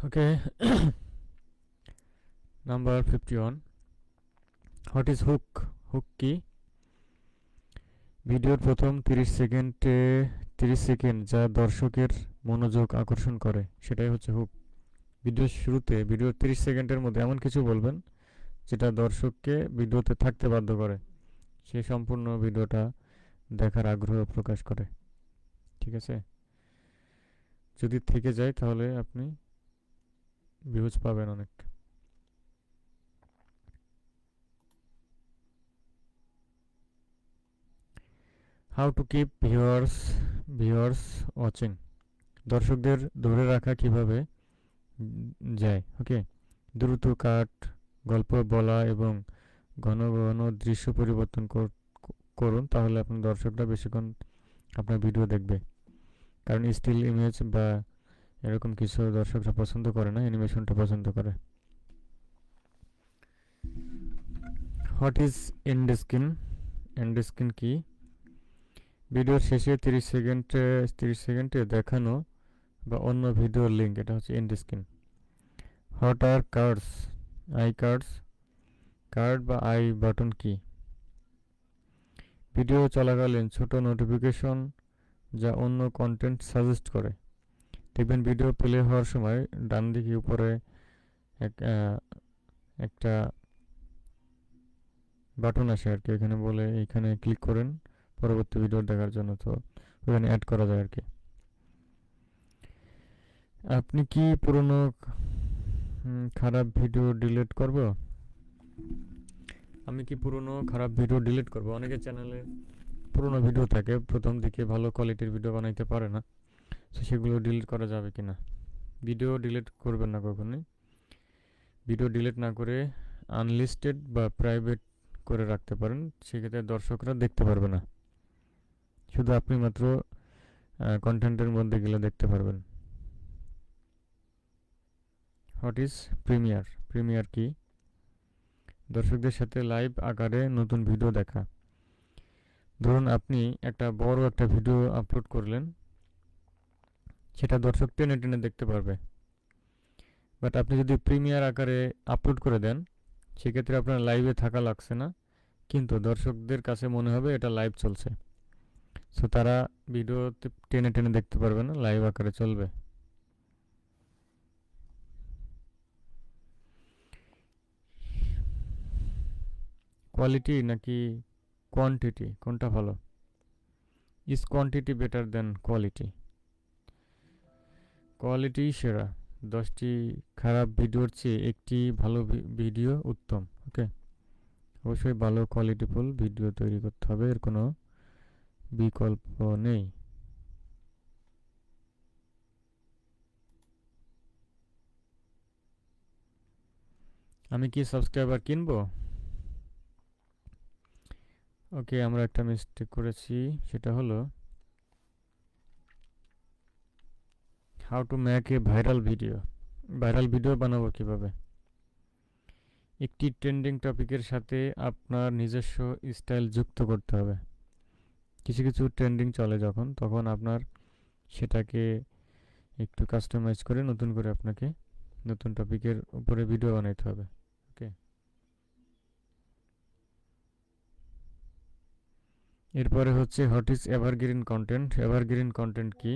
S1: okay. Number 51, what is hook? Hook কি? ভিডিওর প্রথম 30 সেকেন্ড যা দর্শকের মনোযোগ আকর্ষণ করে সেটাই হচ্ছে হুক। ভিডিওর শুরুতে, ভিডিওর 30 সেকেন্ডের মধ্যে এমন কিছু বলবেন যেটা দর্শককে ভিডিওতে থাকতে বাধ্য করে, সে সম্পূর্ণ ভিডিওটা দেখার আগ্রহ প্রকাশ করে। ঠিক আছে, যদি থেকে যায় তাহলে আপনি ভিউজ পাবেন অনেক। How to keep viewers watching? দর্শকদের ধরে রাখা কিভাবে যায়? ওকে, দ্রুত কাট, গল্প বলা এবং ঘন ঘন দৃশ্য পরিবর্তন করুন, তাহলে আপনার দর্শকরা বেশিক্ষণ আপনার ভিডিও দেখবে। কারণ স্টিল ইমেজ বা এরকম কিছু দর্শকরা পছন্দ করে না, অ্যানিমেশনটা পছন্দ করে। What is and screen? And screen কি? ভিডিওর শেষে 30 সেকেন্ডে দেখানো বা অন্য ভিডিওর লিঙ্ক, এটা হচ্ছে and screen. What are cards? I cards, card বা আই বাটন কি? ভিডিও চলাকালীন ছোট নোটিফিকেশন যা অন্য কন্টেন্ট সাজেস্ট করে। দেখবেন ভিডিও প্লে হওয়ার সময় ডান দিকে উপরে একটা বাটন আসে আর কি, এখানে বলে এখানে ক্লিক করেন পরবর্তী ভিডিও দেখার জন্য, তো ওখানে অ্যাড করা যায় আর কি। আপনি কি পুরনো খারাপ ভিডিও ডিলিট করব? আমি কি পুরনো খারাপ ভিডিও ডিলিট করব? অনেকের চ্যানেলে পুরনো ভিডিও থাকে, প্রথম দিকে ভালো কোয়ালিটির ভিডিও বানাইতে পারে না, তো সেগুলো ডিলিট করা যাবে কিনা? ভিডিও ডিলিট করবেন না কখনোই। ভিডিও ডিলিট না করে আনলিস্টেড বা প্রাইভেট করে রাখতে পারেন, সেক্ষেত্রে দর্শকরা দেখতে পারবে না। শুধু আপনি মাত্র কন্টেন্টের মধ্যে গেলে দেখতে পারবেন। What is premier? প্রিমিয়ার কি? দর্শকদের সাথে লাইভ আকারে নতুন ভিডিও দেখা। ধরুন আপনি বড় একটা ভিডিও আপলোড করলেন, সেটা দর্শক টেনে টেনে দেখতে পারবে। বাট আপনি যদি প্রিমিয়ার আকারে আপলোড করে দেন, সেক্ষেত্রে আপনার লাইভে থাকা লাগছে না, কিন্তু দর্শকদের কাছে মনে হবে এটা লাইভ চলছে। সো তারা ভিডিওতে টেনে টেনে দেখতে পারবে না, লাইভ আকারে চলবে। কোয়ালিটি নাকি কোয়ান্টিটি, কোনটা ভালো? Is quantity better then quality? Quality সেরা। 10টি খারাপ ভিডিওর চেয়ে একটি ভালো ভিডিও উত্তম। ওকে, অবশ্যই ভালো কোয়ালিটিফুল ভিডিও তৈরি করতে হবে, এর কোনো বিকল্প নেই। আমি কি সাবস্ক্রাইবার কিনবো? ওকে, আমরা একটা মিস্টেক করেছি, সেটা হলো how to make a viral video. Viral video বানাবো কিভাবে? একটি ট্রেন্ডিং টপিকের সাথে আপনার নিজস্ব স্টাইল যুক্ত করতে হবে। কিছু কিছু ট্রেন্ডিং চলে যখন, তখন আপনার সেটাকে একটু কাস্টমাইজ করে নতুন করে আপনাকে নতুন টপিকের উপরে ভিডিও বানাইতে হবে। ওকে, এরপরে হচ্ছে what is evergreen content. Evergreen content কি?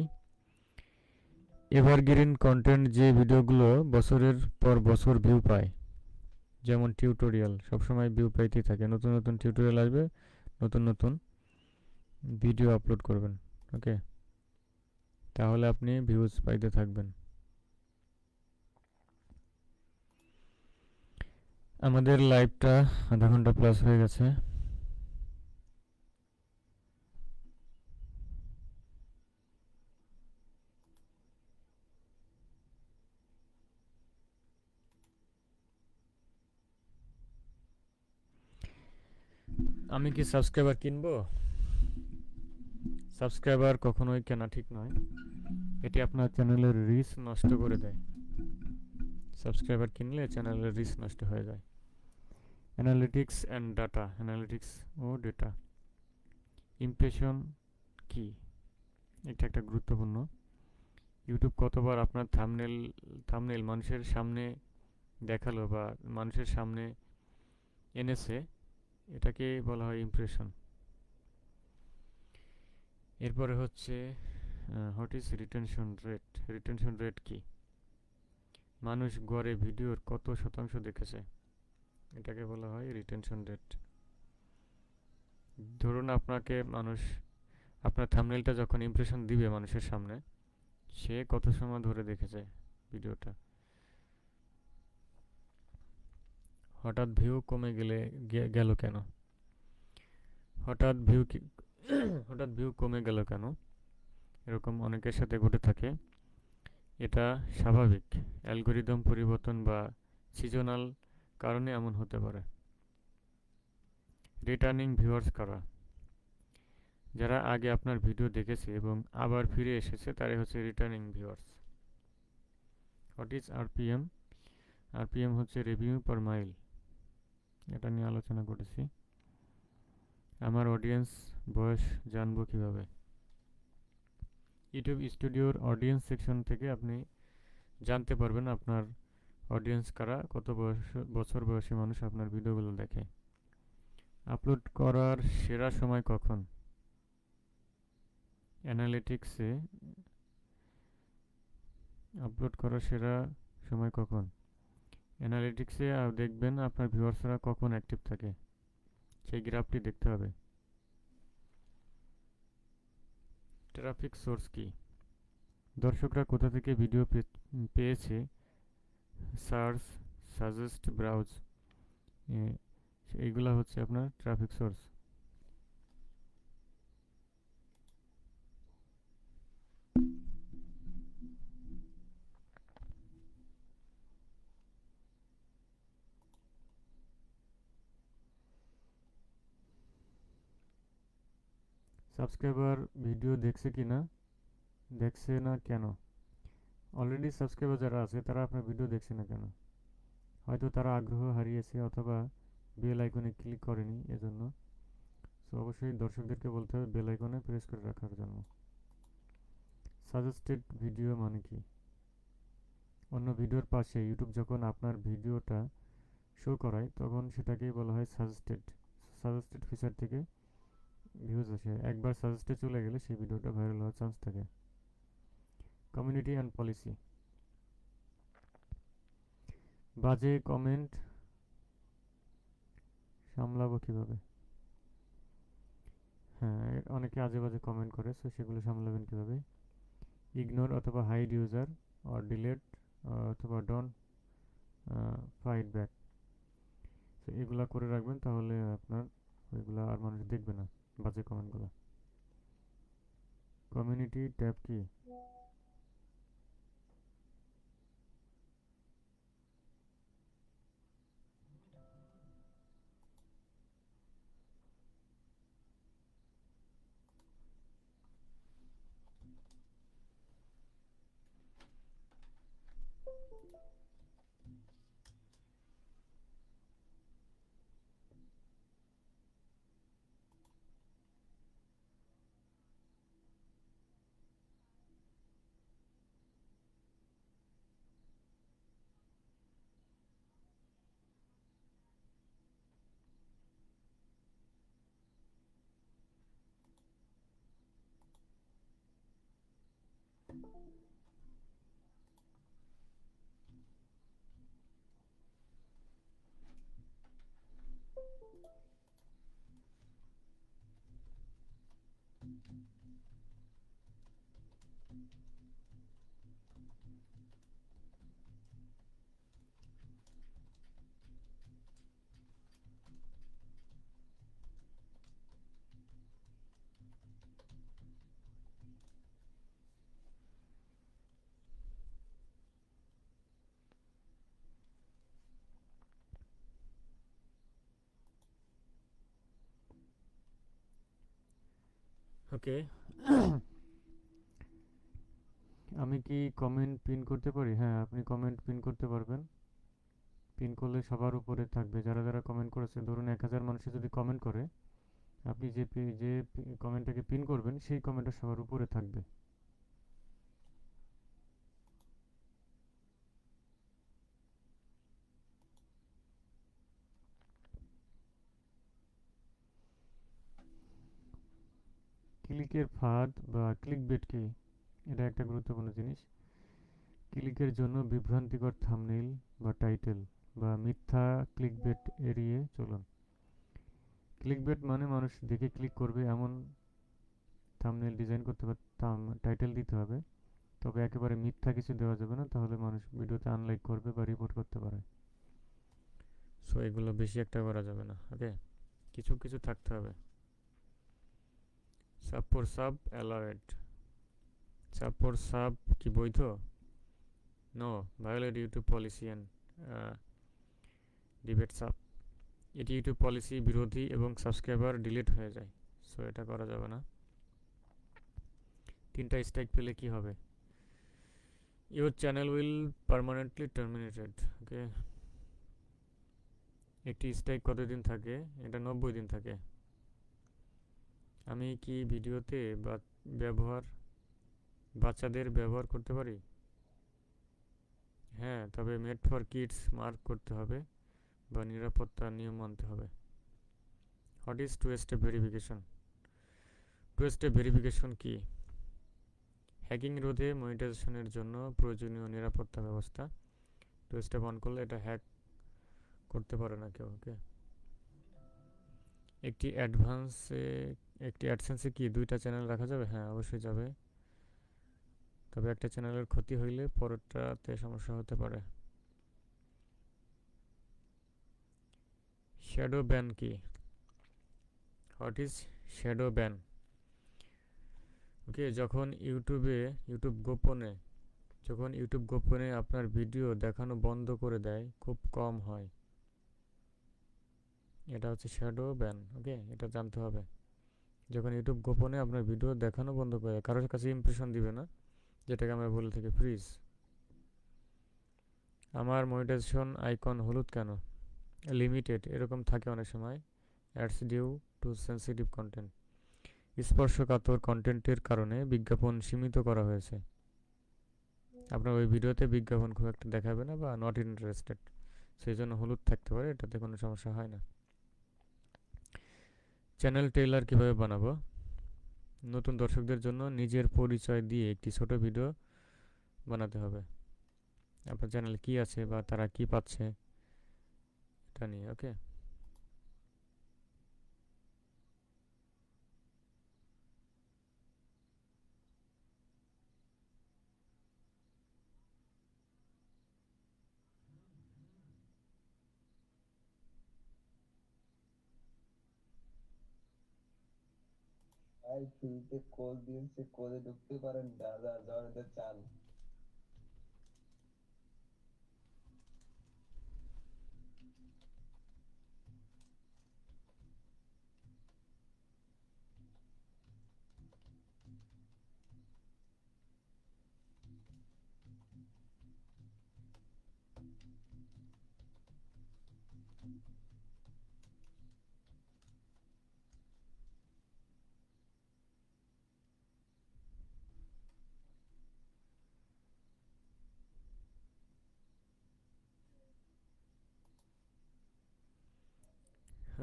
S1: এভারগ্রিন কন্টেন্ট যে ভিডিওগুলো বছরের পর বছর ভিউ পায়, যেমন টিউটোরিয়াল সবসময় ভিউ পাইতেই থাকে, নতুন নতুন টিউটোরিয়াল আসবে, নতুন নতুন ভিডিও আপলোড করবেন। ওকে, তাহলে আপনি ভিউজ পাইতে থাকবেন। আমাদের লাইভটা আধা ঘন্টা প্লাস হয়ে গেছে। আমি কি সাবস্ক্রাইবার কিনবো? সাবস্ক্রাইবার কখনোই কেনা ঠিক নয়, এটি আপনার চ্যানেলের রিচ নষ্ট করে দেয়। সাবস্ক্রাইবার কিনলে চ্যানেলের রিচ নষ্ট হয়ে যায়। Analytics and data. অ্যানালিটিক্স ও ডেটা। ইমপ্রেশন কি? এটা একটা গুরুত্বপূর্ণ। ইউটিউব কতবার আপনার থাম্বনেল মানুষের সামনে দেখালো বা মানুষের সামনে এনেছে, এটাকে বলা হয় ইমপ্রেশন। এরপরে হচ্ছে what is retention rate. Retention rate কি? মানুষ গড়ে ভিডিওর কত শতাংশ দেখেছে, এটাকে বলা হয় রিটেনশন রেট। ধরুন আপনার থাম্বনেলটা যখন ইমপ্রেশন দিবে মানুষের সামনে, সে কত সময় ধরে দেখেছে ভিডিওটা। হঠাৎ ভিউ কমে গেল কেন? হঠাৎ ভিউ হঠাৎ ভিউ কমে গেল কেন, এরকম অনেকের সাথে ঘটে থাকে। এটা স্বাভাবিক, অ্যালগোরিদম পরিবর্তন বা সিজনাল কারণে এমন হতে পারে। রিটার্নিং ভিউয়ার্স কারা? যারা আগে আপনার ভিডিও দেখেছে এবং আবার ফিরে এসেছে, তারাই হচ্ছে returning viewers. What is RPM? RPM হচ্ছে রিভিউ পার মাইল, এটা নিয়ে আলোচনা করেছি। আমার অডিয়েন্স বয়স জানবো কিভাবে? ইউটিউব স্টুডিওর অডিয়েন্স সেকশন থেকে আপনি জানতে পারবেন আপনার অডিয়েন্স কারা, কত বছর বয়সী মানুষ আপনার ভিডিওগুলো দেখে। আপলোড করার সেরা সময় কখন? অ্যানালিটিক্সে আপলোড করার সেরা সময় কখন? অ্যানালিটিক্সে দেখবেন আপনার ভিউয়ার্সরা কখন অ্যাক্টিভ থাকে, সেই গ্রাফটি দেখতে হবে। ট্রাফিক সোর্স কি? দর্শকরা কোথা থেকে ভিডিও পেয়েছে, সার্চ, সাজেস্ট, ব্রাউজ, এইগুলা হচ্ছে আপনার ট্রাফিক সোর্স। সাবস্ক্রাইবার ভিডিও দেখছে কি না, দেখছে না কেন? অলরেডি সাবস্ক্রাইবার যারা আছে তারা আপনার ভিডিও দেখছে না কেন? হয়তো তারা আগ্রহ হারিয়েছে অথবা বেল আইকনে ক্লিক করেনি এজন্য। সো অবশ্যই দর্শকদেরকে বলতে হবে বেল আইকনে প্রেস করে রাখার জন্য। সাজেস্টেড ভিডিও মানে কি? অন্য ভিডিওর পাশে ইউটিউব যখন আপনার ভিডিওটা শো করায় তখন সেটাকেই বলা হয় সাজেস্টেড। সাজেস্টেড ফিচার থেকে ভিউজ আসে, একবার সাজেস্টে চলে গেলে সেই ভিডিওটা ভাইরাল হওয়ার চান্স থাকে। কমিউনিটি অ্যান্ড পলিসি, বাজে কমেন্ট সামলাবো কিভাবে? হ্যাঁ, অনেকে আজে বাজে কমেন্ট করে, সো সেগুলো সামলাবেন কিভাবে? ইগনোর অথবা হাইড ইউজার অর ডিলেট অথবা ডোন্ট ফাইট ব্যাক। তো এগুলা করে রাখবেন, তাহলে আপনার ওইগুলা আর মানুষ দেখবে না, বাজে কমেন্টগুলো। কমিউনিটি ট্যাব কি? ওকে। আমি কি কমেন্ট পিন করতে পারি? হ্যাঁ, আপনি কমেন্ট পিন করতে পারবেন। পিন করলে সবার উপরে থাকবে, যারা যারা কমেন্ট করেছে। ধরুন 1000 মানুষে যদি কমেন্ট করে, আপনি যে কমেন্টটাকে পিন করবেন সেই কমেন্টটা সবার উপরে থাকবে। ক্লিকের ফাঁদ বা ক্লিকবেট কি? এটা একটা গুরুত্বপূর্ণ জিনিস। ক্লিকের জন্য বিভ্রান্তিকর থাম্বনেইল বা টাইটেল বা মিথ্যা ক্লিকবেট এড়িয়ে চলুন। ক্লিকবেট মানে মানুষ দেখে ক্লিক করবে এমন থাম্বনেইল ডিজাইন করতে হবে, টাইটেল দিতে হবে। তবে একেবারে মিথ্যা কিছু দেওয়া যাবে না, তাহলে মানুষ ভিডিওতে আনলাইক করবে বা রিপোর্ট করতে পারে। সো এগুলো বেশি একটা করা যাবে না। ওকে, কিছু কিছু থাকতে হবে। Sub for sub alert. Sub for sub কি বৈধ? No, violate YouTube policy and debate sub. এটি ইউটিউব পলিসি বিরোধী এবং সাবস্ক্রাইবার ডিলিট হয়ে যায়। সো এটা করা যাবে না। 3টা স্ট্রাইক পেলে কি হবে? Your channel will permanently terminated. Okay, একটি স্ট্রাইক কতদিন থাকে? এটা 90 দিন থাকে। আমি কি ভিডিওতে ব্যবহার বাচ্চাদের ব্যবহার করতে পারি? হ্যাঁ, তবে মেড ফর কিডস মার্ক করতে হবে বা নিরাপত্তার নিয়ম মানতে হবে। What is two step verification? Two step verification কি? হ্যাকিং রোধে মনিটাইজেশনের জন্য প্রয়োজনীয় নিরাপত্তা ব্যবস্থা। টু স্টেপ অন করলে এটা হ্যাক করতে পারে না কেউ। ওকে, একটি অ্যাডভান্সে একটি অ্যাডসেন্সে কি 2টা চ্যানেল রাখা যাবে? হ্যাঁ, অবশ্যই যাবে। তবে একটা চ্যানেলের ক্ষতি হইলে পরেরটাতে সমস্যা হতে পারে। শ্যাডো ব্যান কি? What is shadow ban? Okay, যখন ইউটিউব গোপনে আপনার ভিডিও দেখানো বন্ধ করে দেয়, খুব কম হয়, এটা হচ্ছে শ্যাডো ব্যান। ওকে, এটা জানতে হবে। যখন ইউটিউব গোপনে আপনার ভিডিও দেখানো বন্ধ করে, কারোর কাছে ইমপ্রেশন দিবে না, যেটাকে আমরা বলে থাকি ফ্রিজ। আমার মনিটাইজেশন আইকন হলুদ কেন? লিমিটেড এরকম থাকে অনেক সময়। Ads due to sensitive content. স্পর্শকাতর কন্টেন্টের কারণে বিজ্ঞাপন সীমিত করা হয়েছে। আপনার ওই ভিডিওতে বিজ্ঞাপন খুব একটা দেখাবে না বা নট ইন্টারেস্টেড, সেই জন্য হলুদ থাকতে পারে, এটাতে কোনো সমস্যা হয় না। চ্যানেল ট্রেলার কিভাবে বানাবো? নতুন দর্শকদের জন্য নিজের পরিচয় দিয়ে একটি ছোট ভিডিও বানাতে হবে, আপনার চ্যানেলে কি আছে বা তারা কি পাচ্ছে এটা নিয়ে। ওকে,
S2: ভাই ফ্রিতে কোড দিয়েছে, কোডে ঢুকতে পারেন, যা যা জয়েন্টে চান।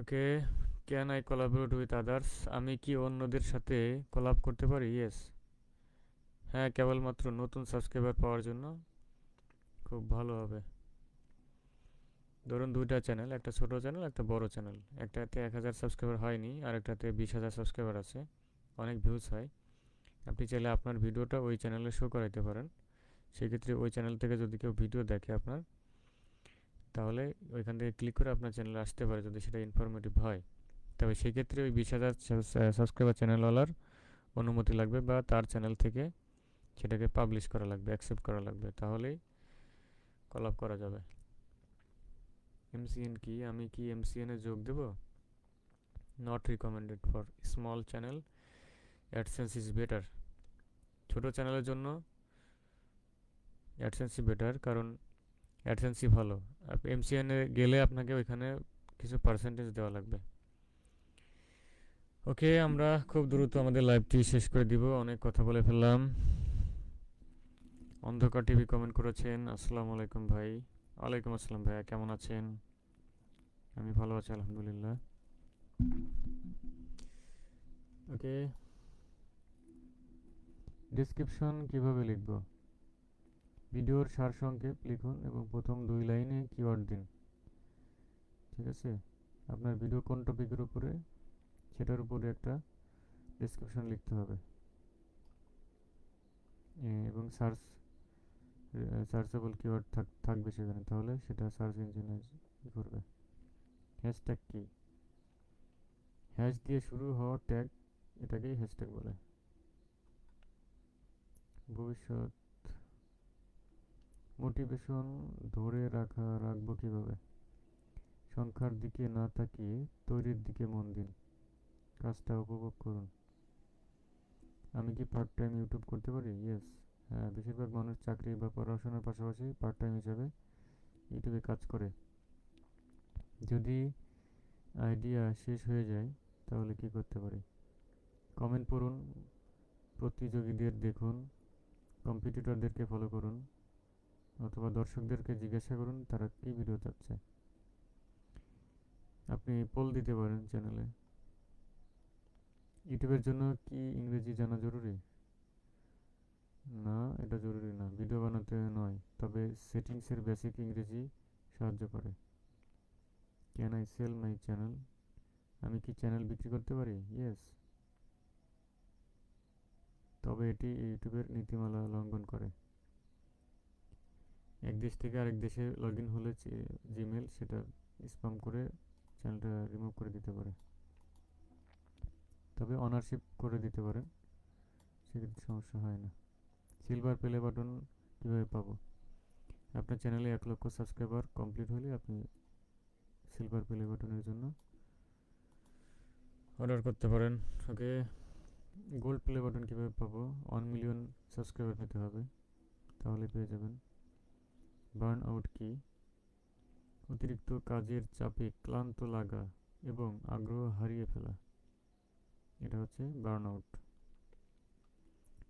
S1: Okay. Can I collaborate with others? আমি কি অন্যদের সাথে কোলাব করতে পারি? ইয়েস। হ্যাঁ, কেবলমাত্র নতুন সাবস্ক্রাইবার পাওয়ার জন্য খুব ভালো হবে। ধরুন দুইটা চ্যানেল, একটা ছোট চ্যানেল, একটা বড় চ্যানেল। একটাতে 1000 সাবস্ক্রাইবার হয়নি, আর একটাতে 20,000 সাবস্ক্রাইবার আছে, অনেক ভিউজ হয়। আপনি চাইলে আপনার ভিডিওটা ওই চ্যানেলে শো করাইতে পারেন। সেক্ষেত্রে ওই চ্যানেল থেকে যদি কেউ ভিডিও দেখে আপনার, তাহলে ওইখান থেকে ক্লিক করে আপনার চ্যানেলে আসতে পারে যদি সেটা ইনফরমেটিভ হয়। তবে সেক্ষেত্রে ওই 20,000 সাবস্ক্রাইবার চ্যানেলওয়ালার অনুমতি লাগবে, বা তার চ্যানেল থেকে সেটাকে পাবলিশ করা লাগবে, অ্যাকসেপ্ট করা লাগবে, তাহলেই কলাপ করা যাবে। এমসিএন কি? আমি কি এমসিএনে যোগ দেব? Not recommended for small channel, AdSense is better. ছোট চ্যানেলের জন্য অ্যাডসেন্সই বেটার, কারণ অ্যাডসেন্সই ভালো। এমসিএনে গেলে আপনাকে ওইখানে কিছু পার্সেন্টেজ দেওয়া লাগবে। ওকে, আমরা খুব দ্রুত আমাদের লাইভটি শেষ করে দিব, অনেক কথা বলে ফেললাম। অন্ধকার টিভি কমেন্ট করেছেন, আসসালামু আলাইকুম ভাই। ওয়ালাইকুম আসসালাম ভাইয়া, কেমন আছেন? আমি ভালো আছি আলহামদুলিল্লাহ। ওকে, ডেসক্রিপশন কিভাবে লিখব? ভিডিওর সারসংক্ষেপ লিখুন এবং প্রথম 2 লাইনে কিওয়ার্ড দিন। ঠিক আছে, আপনার ভিডিও কোন টপিকের উপরে, সেটার উপরে একটা ডেসক্রিপশন লিখতে হবে। এবং সার্চেবল কিওয়ার্ড থাকবে সেখানে, তাহলে সেটা সার্চ ইঞ্জিনে করবে। হ্যাশট্যাগ কি? হ্যাশ দিয়ে শুরু হওয়া ট্যাগ, এটাকেই হ্যাশট্যাগ বলে। ভবিষ্যৎ মোটিভেশন ধরে রাখবো কিভাবে? সংখ্যার দিকে না তাকিয়ে তৈরির দিকে মন দিন, কাজটা উপভোগ করুন। আমি কি পার্ট টাইম ইউটিউব করতে পারি? ইয়েস। হ্যাঁ, বেশিরভাগ মানুষ চাকরি বা পড়াশোনার পাশাপাশি পার্ট টাইম হিসাবে ইউটিউবে কাজ করে। যদি আইডিয়া শেষ হয়ে যায় তাহলে কি করতে পারি? কমেন্ট পড়ুন, প্রতিযোগীদের দেখুন, কম্পিটিটরদেরকে ফলো করুন, অথবা দর্শকদেরকে জিজ্ঞাসা করুন তারা কি ভিডিও চাচ্ছে। আপনি পোল দিতে পারেন চ্যানেলে। ইউটিউবের জন্য কি ইংরেজি জানা জরুরি? না, এটা জরুরি না, ভিডিও বানাতে নয়, তবে সেটিংসের বেসিক ইংরেজি সাহায্য করে। Can I sell my channel? আমি কি চ্যানেল বিক্রি করতে পারি? ইয়েস। তবে এটি ইউটিউবের নীতিমালা লঙ্ঘন করে। এক দেশ থেকে আরেক দেশে লগ ইন হলে জিমেল সেটা স্প্যাম করে চ্যানেলটা রিমুভ করে দিতে পারে। তবে অনারশিপ করে দিতে পারেন, সেক্ষেত্রে সমস্যা হয় না। সিলভার প্লে বাটন কীভাবে পাবো? আপনার চ্যানেলে 1 লক্ষ সাবস্ক্রাইবার কমপ্লিট হলে আপনি সিলভার প্লে বাটনের জন্য অর্ডার করতে পারেন। ওকে, গোল্ড প্লে বাটন কীভাবে পাবো? 1 মিলিয়ন সাবস্ক্রাইবার পেতে হবে, তাহলে পেয়ে যাবেন। বার্ন আউট কি? অতিরিক্ত কাজের চাপে ক্লান্ত লাগা এবং আগ্রহ হারিয়ে ফেলা, এটা হচ্ছে বার্ন আউট।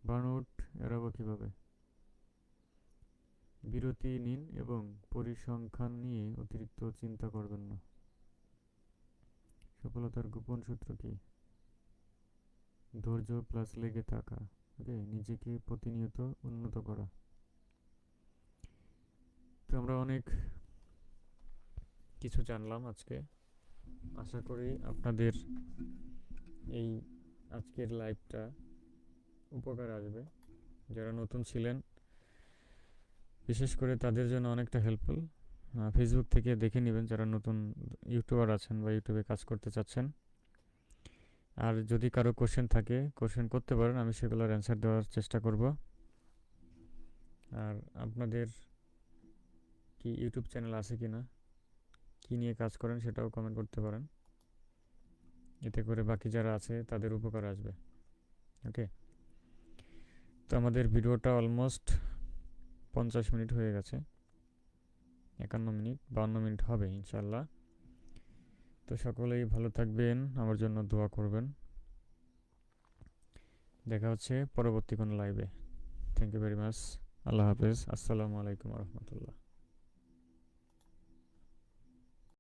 S1: বার্ন আউট এড়াবো কীভাবে? বিরতি নিন এবং পরিসংখ্যান নিয়ে অতিরিক্ত চিন্তা করবেন না। সফলতার গোপন সূত্র কি? ধৈর্য প্লাস লেগে থাকা। ওকে, নিজেকে প্রতিনিয়ত উন্নত করা। তো আমরা অনেক কিছু জানলাম আজকে। আশা করি আপনাদের এই আজকের লাইভটা উপকার আসবে। যারা নতুন ছিলেন বিশেষ করে তাদের জন্য অনেকটা হেল্পফুল। ফেসবুক থেকে দেখে নেবেন যারা নতুন ইউটিউবার আছেন বা ইউটিউবে কাজ করতে চাচ্ছেন। আর যদি কারো কোশ্চেন থাকে কোশ্চেন করতে পারেন, আমি সেগুলোর অ্যান্সার দেওয়ার চেষ্টা করব। আর আপনাদের কি ইউটিউব চ্যানেল আছে কি না, কী নিয়ে কাজ করেন সেটাও কমেন্ট করতে পারেন, এতে করে বাকি যারা আছে তাদের উপকার আসবে। ওকে, তো আমাদের ভিডিওটা অলমোস্ট 50 মিনিট হয়ে গেছে, 51 মিনিট, 52 মিনিট হবে ইনশাল্লাহ। তো সকলেই ভালো থাকবেন, আমার জন্য দোয়া করবেন। দেখা হচ্ছে পরবর্তী কোনো লাইভে। Thank you very much. আল্লাহ হাফেজ। আসসালামু আলাইকুম রহমতুল্লাহ।